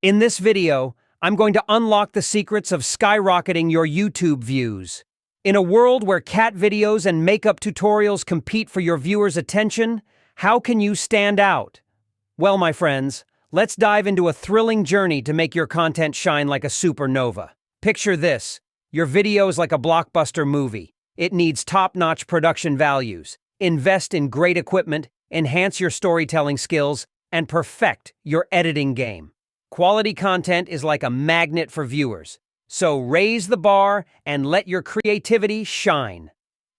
In this video, I'm going to unlock the secrets of skyrocketing your YouTube views. In a world where cat videos and makeup tutorials compete for your viewers' attention, how can you stand out? Well, my friends, let's dive into a thrilling journey to make your content shine like a supernova. Picture this: your video is like a blockbuster movie. It needs top-notch production values. Invest in great equipment, enhance your storytelling skills, and perfect your editing game. Quality content is like a magnet for viewers, so raise the bar and let your creativity shine.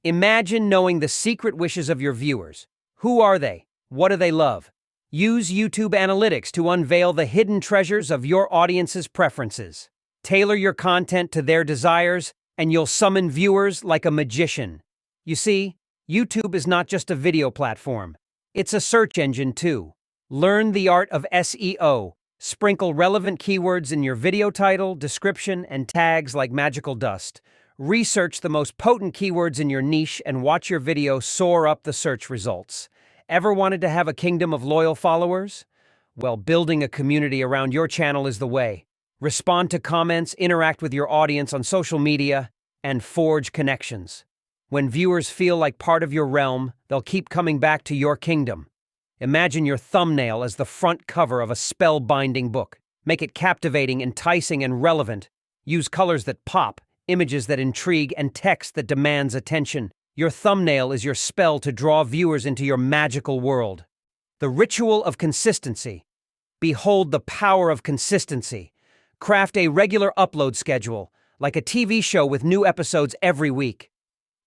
Imagine knowing the secret wishes of your viewers. Who are they? What do they love? Use YouTube analytics to unveil the hidden treasures of your audience's preferences. Tailor your content to their desires, and you'll summon viewers like a magician. You see, YouTube is not just a video platform. It's a search engine too. Learn the art of SEO. Sprinkle relevant keywords in your video title, description, and tags like magical dust. Research the most potent keywords in your niche and watch your video soar up the search results. Ever wanted to have a kingdom of loyal followers? Well, building a community around your channel is the way. Respond to comments, interact with your audience on social media, and forge connections. When viewers feel like part of your realm, they'll keep coming back to your kingdom. Imagine your thumbnail as the front cover of a spellbinding book. Make it captivating, enticing, and relevant. Use colors that pop, images that intrigue, and text that demands attention. Your thumbnail is your spell to draw viewers into your magical world. The ritual of consistency. Behold the power of consistency. Craft a regular upload schedule, like a TV show with new episodes every week.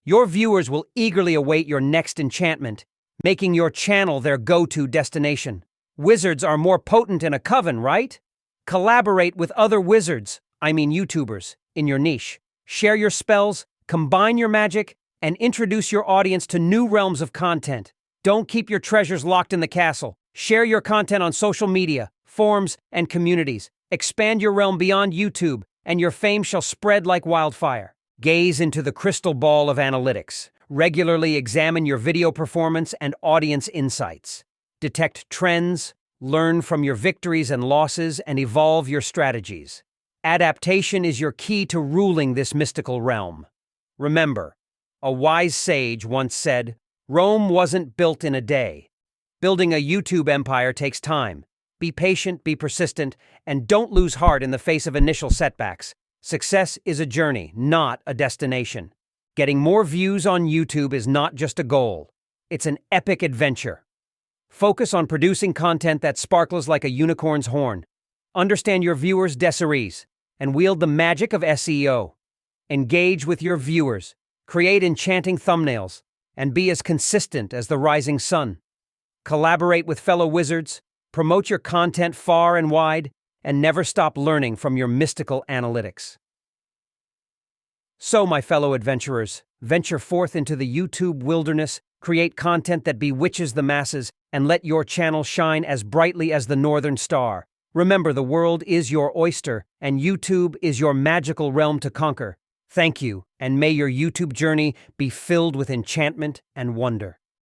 Your viewers will eagerly await your next enchantment, making your channel their go-to destination. Wizards are more potent in a coven, right? Collaborate with other wizards, YouTubers, in your niche. Share your spells, combine your magic, and introduce your audience to new realms of content. Don't keep your treasures locked in the castle. Share your content on social media, forums, and communities. Expand your realm beyond YouTube, and your fame shall spread like wildfire. Gaze into the crystal ball of analytics. Regularly examine your video performance and audience insights. Detect trends, learn from your victories and losses, and evolve your strategies. Adaptation is your key to ruling this mystical realm. Remember, a wise sage once said, "Rome wasn't built in a day." Building a YouTube empire takes time. Be patient, be persistent, and don't lose heart in the face of initial setbacks. Success is a journey, not a destination. Getting more views on YouTube is not just a goal. It's an epic adventure. Focus on producing content that sparkles like a unicorn's horn. Understand your viewers' désirs and wield the magic of SEO. Engage with your viewers, create enchanting thumbnails, and be as consistent as the rising sun. Collaborate with fellow wizards, promote your content far and wide, and never stop learning from your mystical analytics. So, my fellow adventurers, venture forth into the YouTube wilderness, create content that bewitches the masses, and let your channel shine as brightly as the northern star. Remember, the world is your oyster, and YouTube is your magical realm to conquer. Thank you, and may your YouTube journey be filled with enchantment and wonder.